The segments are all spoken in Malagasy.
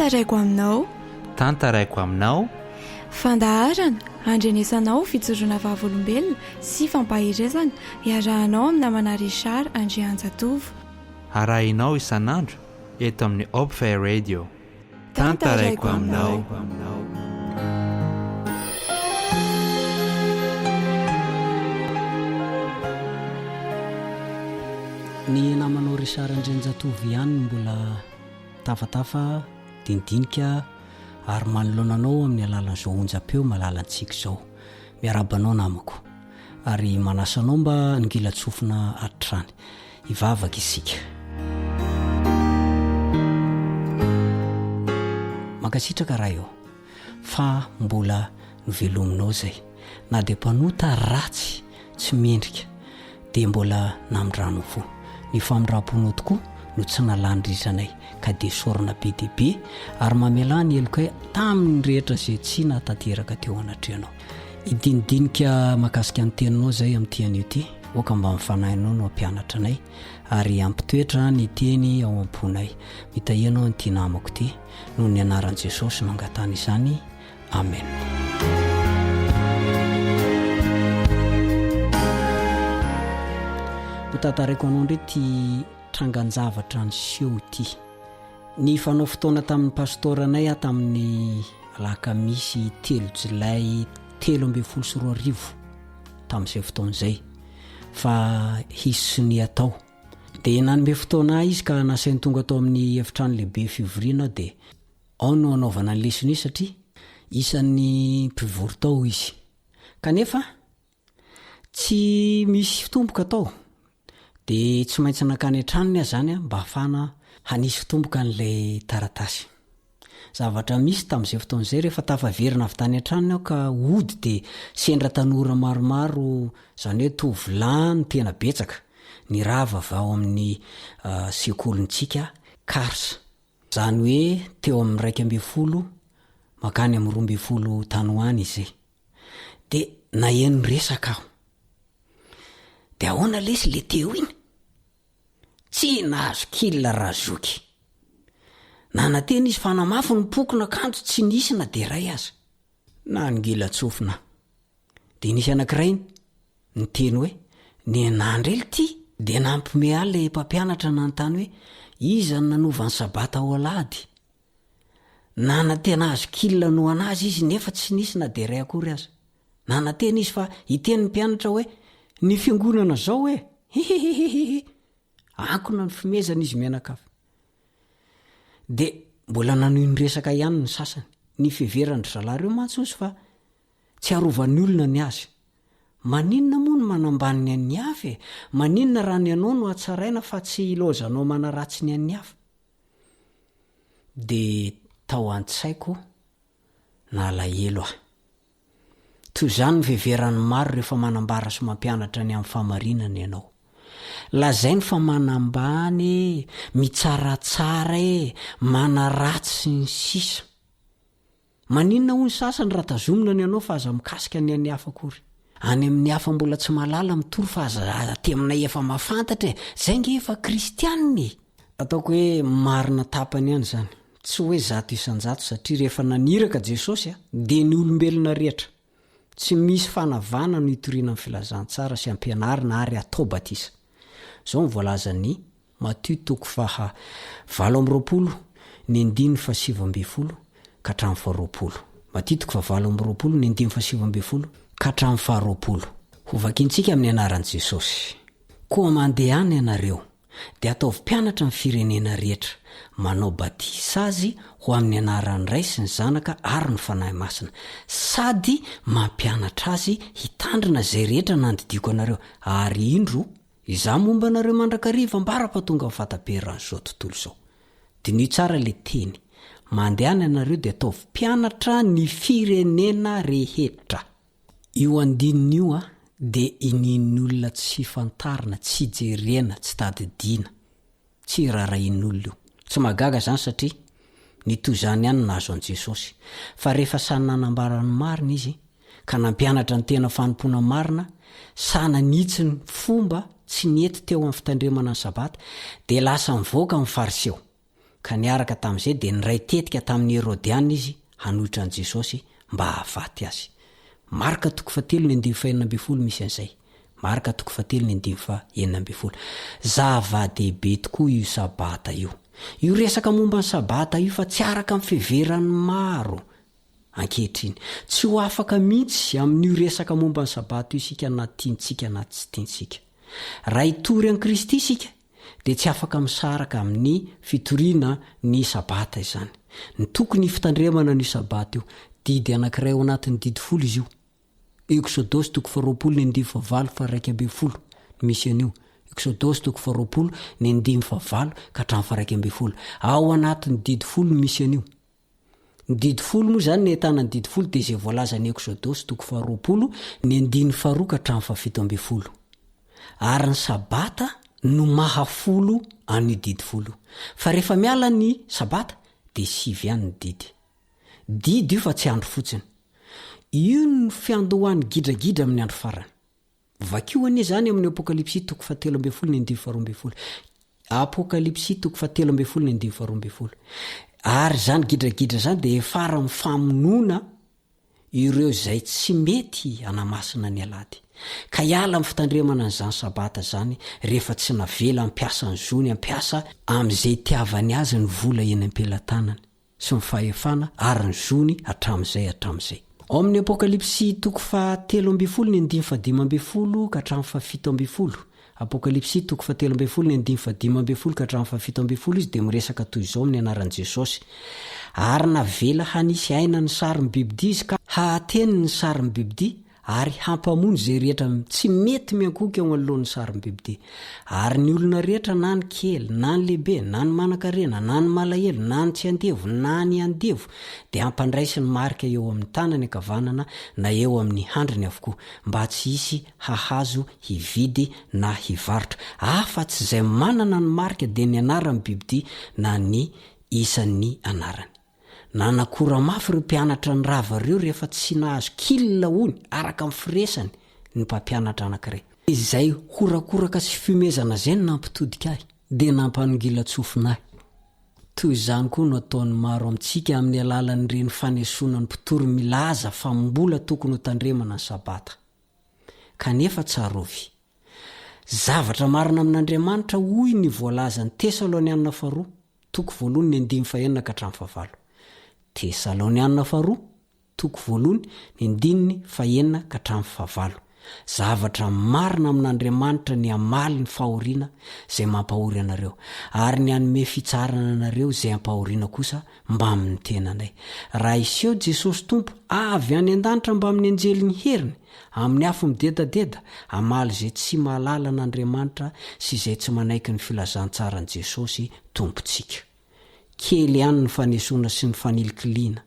tantaraiko aminao. Tantaraiko aminao. Fandaharana andrenesanao fitsoroana vavolombelona sy fampahirezana iarahanao amin'ny namana Richard Andrianjatovo. Arahinao isan'andro eto amin'ny Hope Fair Radio. Tantaraiko aminao. Ny namanao Richard Andrianjatovo ihany mbola tafatafa dindinika ary manoloananao amin'ny alalan'izao onjam-peo malalantsika izao. Miarabanao namako ary manasanao mba ngilatsofina atrany hivavaka isika. Mankasitraka raha eo fa mbola novelominao zay na dia mpanota ratsy tsy mendrika dia mbola namindrano fo. Ny famindram-ponao tokoa no tsy nalandritranay ka dia sorona be dia be ary mamela ny eloko hoe tamin'ny rehetra izay tsy natanteraka teo anatrehanao. Idinidinika makasika ny teninao zay amin'ity ity oka mba mifanahinao no ampianatra anay ary ampitoetra ny teny ao am-ponay. Mitahianao nyity namako ity noho ny anaran'i Jesosy no angatana izany. Amen. Tantaraiko anao ndray ty tranganjavatra ny seho ity. Ny fanao fotoana tamin'ny pastoranay tamin'ny alakamisy 3 Jolay 2024 tamin'izay fotoan'izay fa hisy ny atao dia nanome fotoana izy ka nasainy tonga atao amin'ny efitrano lehibe fivoriana dia ao no anaovana ny lesony satria isan'ny mpivory tao izy kanefa tsy misy fitomboka tao dia tsy maintsy nakany an-tranony aho zany mba hafana hanisy fitomboka n'ilay taratasy. Zavatra misy tamin'izay fotoan'izay rehefa tafaverina avy tany an-tranony aho ka ody dia sendra tanora maromaro izany hoe tovolahy tena betsaka ny rava avy ao amin'ny sekolintsika Kars. Izany hoe teo amin'ny 12 makany amin'ny 12 tany hoany izay. Dia naheno resaka aho. Dia ahoana lesy le teo iny? Tsy nahazo kila razoky. Nananteny izy fa namafy ny pokona kanto tsy nisy na dia ray aza. Na ngila tsofina. Dia nisy anankiray ny teny hoe ny anandrely ity dia nampime le mpampianatra nanontany hoe iza ny nanova ny sabata ao alahady. Nanantena azo kila no anazy izy nefa tsy nisy na dia ray akory aza. Nananteny izy fa iteny ny mpianatra hoe ny fiangonana zao hoe ankona ny fimezana izy mianakavy. Dia mbola nanohy ny resaka ihany ny sasany ny fiverandry zalahy reo mantsosy fa tsy arovan'ny olona ny azy. Maninona moa no manambaniny an'ny hafa? Maninona raha ny anao no atsaraina fa tsy ilozanao manaratsy ny an'ny hafa? Dia tao an-tsaiko na alahelo aho. Toy izany ny fiveran'ny maro rehefa manambara sy mampianatra ny amin'ny famarinana ianao. Lazainy fa manambany, mitsaratsara manaratsy sy ny sisa. Maninona ho ny sasany raha tazomina ny anao fa aza mikasika ny an'ny hafa akory. Any amin'ny hafa mbola tsy malala mitory fa aza teminay efa mahafantatra zay nge efa kristianiny. Ataoko hoe marina tapany ihany zany. Tsy hoe 100 isan-100 satria rehefa naniraka Jesosy dia ny olombelona rehetra. Tsy misy fanavana no itoriana amin'ny filazantsara sy ampianarina ary atao batisa. Zao ny voalazan'ny Matthieu 7:20 ny 7:20 ka hatramin'ny 20. Matthieu 7:20 ny 7:20 ka hatramin'ny 20. Hovakintsika amin'ny anaran'i Jesosy. Koa mandehana ianareo dia ataovy mpianatra ny firenena rehetra, manao batisa azy ho amin'ny anaran'ny Ray sy ny Zanaka ary ny Fanahy Masina, sady mampianatra azy hitandrina izay rehetra nandidiko anareo, ary indro izaho momba anareo mandrakariva ambara-pahatonga amin'ny fataperan'izao tontolo izao. Dinio tsara le teny, mandehana ianareo dia ataovy mpianatra ny firenena rehetra. Io andinin'io dia inin'ny olona tsy fantarina, tsy jerena, tsy tadidiana, tsy rarahin'olona io. Tsy magaga zany satria ny toy izany ihany nahazo an' Jesosy. Fa rehefa sany nanambara ny marina izy ka nampianatra ny tena fanompoana marina, sananitsy ny fomba tsy niety teo amin'ny fitandremana ny sabata, dia lasa mivoaka amin'ny fariseo. ka niaraka tamin'izay dia niray tetika tamin'ny Herodiana izy hanohitra an' Jesosy mba havaty azy. Marka 7:9 misy an'izay. Marka 7:9. Zava-dehibe tokoa io sabata io. Io resaka momba ny sabata io fa tsy araka amin'ny fiheverany maro ankehitriny. Tsy ho afaka mihitsy amin'io resaka momba ny sabata io isika na tiantsika na tsy tiantsika. Raha hitory an Kristy isika dia tsy afaka misaraka amin'ny fitoriana ny sabata izany. Ny tokony fitandremana ny sabata io didy anankiray ao anatin'ny didy 10 izy io. Exodosy 20:8-20 misy an'io. Exodosy 20:8-20 ao anatin'ny didy 10 misy an'io. Ny didy 10 moa zany ny ahitana ny didy 10 dia izay voalaza ny Exodosy 20:20-7. Ary ny sabata no mahafolo an'io didy 10. Fa rehefa miala ny sabata dia 7 ihany ny didy. Didy io fa tsy andro fotsiny. Io ny fiandohan'ny gidragidra amin'ny andro farany. Vakio anie zany amin'ny Apokalipsy 13:12. Apokalipsy 13:12. Ary zany gidragidra zany dia efara mifamonoana ireo zay tsy mety anamasina ny alady. Ka hiala amin'ny fitandremana n'izany sabata zany rehefa tsy navela ampiasa ny zony, ampiasa amin'izay tiavany azy ny vola eny am-pelantanany sy ny fahefana ary ny zony hatramin'izay. Ao amin'ny Apokalipsy 13:15-17. Apokalipsy 13:15-17 izy dia miresaka toy izao amin'ny anaran'i Jesosy. Ary navela hanisy aina ny sarin'ny bibidia izy ka hahateny ny sarin'ny bibidia ary hampamony zay rehetra tsy mety miankoka eo anoloan'ny sarin'ny bibidia. Ary ny olona rehetra na ny kely na ny lehibe na ny manan-karena na ny malahelo na ny tsy andevo na ny andevo dia hampandraisy ny marika eo amin'ny tanany ankavanana na eo amin'ny handriny avokoa mba tsy hisy hahazo hividy na hivarotra afa-tsy izay manana ny marika dia ny anaran'ny bibidia na ny isan'ny anarany. Nanakora mafy ireo mpianatra ny ravareo rehefa tsy nahazo kilina hony araka amin'ny firesany ny mpampianatra anankiray. Izay horakoraka sy fiomezana zay no nampitodika ahy dia nampanongilatsofinahy. Toy izany koa no ataon'ny maro amintsika amin'ny alalan'ireny fanesona ny mpitory milaza fa mbola tokony ho tandremana ny sabata. Kanefa tsarovy. Zavatra marina amin'Andriamanitra hoy ny voalaza ny Tesalonianina 2 (1:9-9). Tesalonianina 2 (1:9-9). Zavatra marina amin'Andriamanitra ny amaly ny fahoriana zay mampahory anareo ary ny anome fitsarana anareo zay ampahoriana kosa mba amin'ny tenanay. Raha iseho Jesosy Tompo avy any an-danitra mba amin'ny anjely ny heriny amin'ny afo midedadeda amaly zay tsy mahalala an'Andriamanitra sy zay tsy manaiky ny filazantsarany Jesosy Tompontsika. Kely ihany ny fanesona sy ny fanilikiliana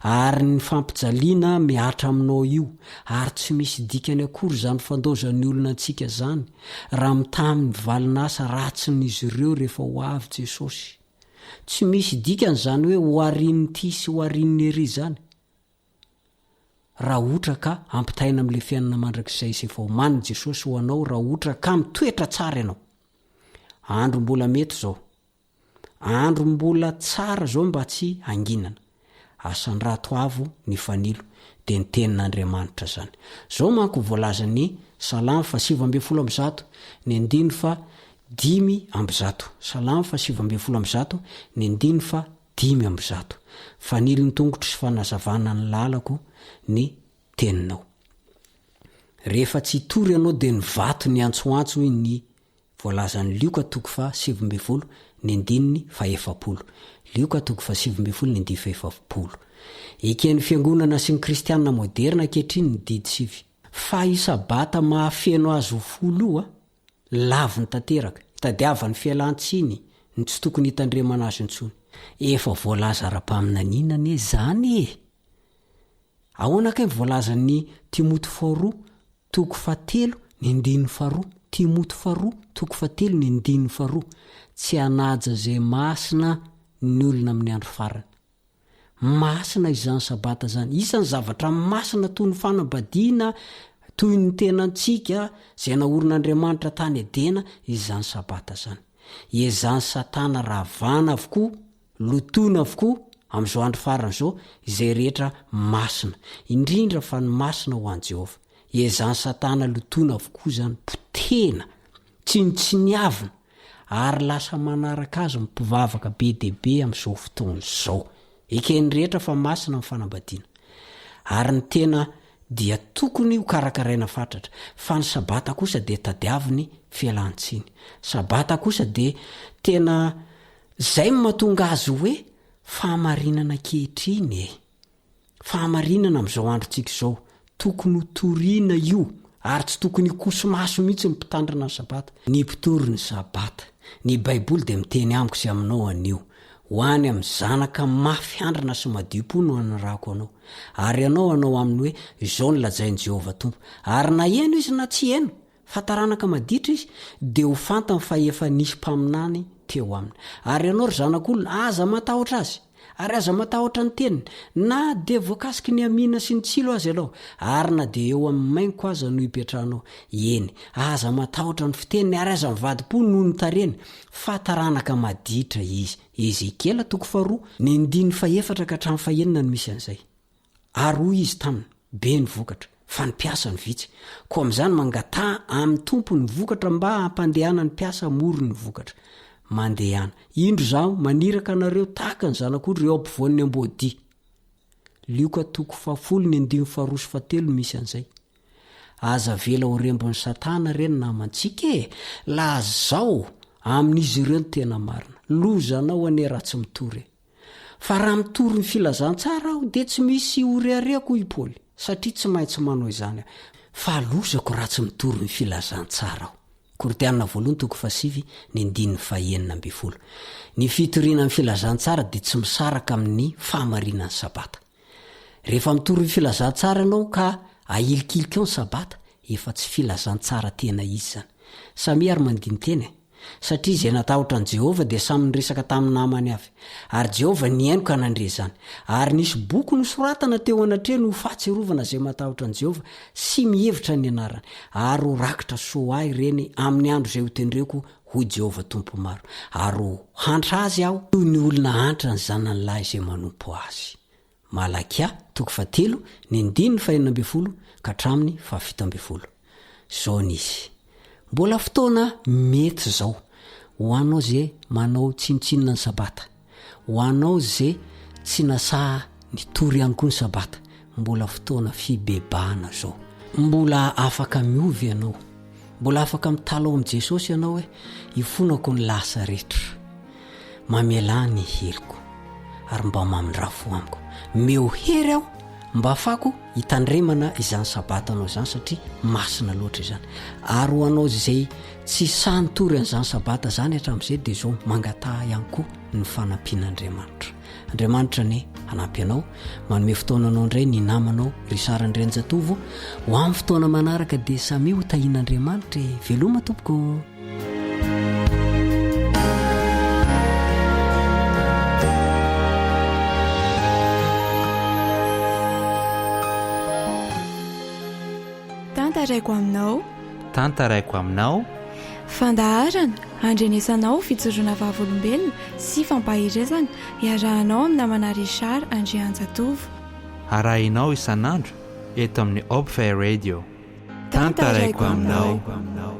ary ny fampijaliana miatra aminao io ary tsy misy dikany akory zany fandozan'ny olona antsika zany raha mitamin'ny valinasa ratsin'izy ireo rehefa ho avy Jesosy. Tsy misy dikany zany hoe ho arin'ny ty sy ho arin'ny ery zany. Raha ohatra ka ampitaina amin'le fiainana mandrakizay sy efa homaniny Jesosy ho anao, raha ohatra ka mitoetra tsara ianao. Andro mbola mety zao. Andro mbola tsara zao mba tsy hanginana. Asan'ny ratoavo ny fanilo dia ny tenin'Andriamanitra zany. Zao manko voalaza ny Salamo 7:10, ny 5:10. Salamo 7:10, ny 5:10. Fanilo ny tongotro sy fanazavana ny lalako ny teninao. Rehefa tsy hitory ianao dia ny vato ny antsoantso ny voalazan'ny Lioka 7:10, ny 5:7. Lioka 7:10, ny 5:7. Eken'ny fiangonana sy ny kristianina moderna ankehitriny ny didy 7. Fa isabata mahafeno azy ho folo io lavy ny tanteraka, hitadiavany fialan-tsiny ny tsy tokony hitandremana azy intsony. Efa voalaza ara-paminaniana ne zany e. Ahoana kay voalaza ny Timoty 2 (4:7, ny 2:2). Timoty 2 (4:7, ny 2:2). Tsy hanaja zay masina ny olona amin'ny andro farany. Masina izany sabata zany. Isan'ny zavatra masina toy ny fanambadiana, toy ny tenantsika zay naorin'Andriamanitra tany Edena izany sabata zany. Ezany Satana ravana avokoa lotona avokoa amin'izao andro farana izao izay rehetra masina indrindra fa ny masina ho an' Jehova ezany satana lotona avokoa zany potena tsinitsiniavina ary lasa manaraka azy mipivavaka be deaibe amin'izao fotoana izao ekeny rehetra fa masina ny fanambadiana ary ny tena dia tokony ho karakaraina fatratra fa ny sabata kosa dia tadiaviny fialantsiny sabata kosa dia tena zay mahatonga azy hoe fahamarinana kehitriny fahamarinana amin'izao androntsika izao tokony ho toriana io ary tsy tokony kosomaso mihitsy mipitandrina ny sabata ny mpitory ny sabata ny baiboly dia miteny amiko sy aminao anio ho any amin'ny zanaka mafiandrina sy madio-po no anarako anao ary anao aminy hoe izao ny lajain'i Jehova tompo ary na eno izy na tsy eno fa taranaka maditra izy dia ho fantany fa efa nisy mpaminany teo aminy ary ianao ry zanak'olona aza matahotra azy ary aza matahotra ny teniny na dia voakasiky ny amina sy ny tsilo azy ianao ary na dia eo amin'ny mainko aza no hipetrahanao eny aza matahotra ny fiteniny ary aza mivadi-po noho ny tareny fa taranaka maditra izy Ezekela 4:4 ka hatramin'ny 9 no misy an'izay ary hoy izy taminy be ny vokatra fa ny piasa ny vitsy ko amin'izany mangata amin'ny tompo ny vokatra mba hampandehana ny piasa mory ny vokatra mandehana indro zaho maniraka anareo tahaka ny zanak'olo reo ampovoan'ny amboadia Lioka 10:2 misy an'izay aza vela ho rembon'ny satana reny namantsika la zao amin'izy ireo ny tena marina lozanao ane raha tsy mitory fa raha mitory ny filazantsara aho dia tsy misy oreareako i Paoly satria tsy maintsy manao izany fa lozako raha tsy mitory ny filazantsara aho Koritianina 7:9 ny fitoriana ny filazantsara dia tsy misaraka amin'ny fahamarinan'ny sabata rehefa mitory ny filazantsara ianao ka ahilikilika eo ny sabata efa tsy filazantsara tena izy zany samy ary mandiny teny satria izay natahotra an' Jehova dia samy niresaka tamin'ny namany avy ary Jehova niaino ka nandre zany ary nisy boky nosoratana teo anatreny ho fahatsiarovana izay matahotra an' Jehova sy mihevitra ny anarany ary ho rakitra soa ahy ireny amin'ny andro izay ho tendreko ho Jehova tompo maro ary ho hantra azy aho toy ny olona hantra ny zanany lahy izay manompo azy Malakia 3:9 ka hatramin'ny 7 zao nizy mbola fotoana mety zao ho anao zay manao tsinitsinina ny sabata ho anao zay tsy nasa nitory ihany koa ny sabata mbola fotoana fibebahana zao mbola afaka miovy ianao mbola afaka mitalo amin'i Jesosy ianao hoe hifonako ny lasa rehetra mamela ny heliko ary mba mamindrafo amiko meo hery aho mba afako hitandremana izany sabata anao izany satria masina loatra izany ary ho anao zay tsy sanitory an'izany sabata zany hatramin'izay dia zao mangataha ihany koa ny fanampian'Andriamanitra Andriamanitra ny hanampy anao manome fotoananao indray ny namanao ry Sarandrenjatovo ho amin'ny fotoana manaraka dia samy ho tahian'Andriamanitra veloma tompoko tantaraiko aminao fandaharana andrenesanao fitsoroana vavolombelona sy fampahirezana iarahanao amin'ny namana Richard Andrianjatovo arahinao isan'andro eto amin'ny Hope Radio tantaraiko aminao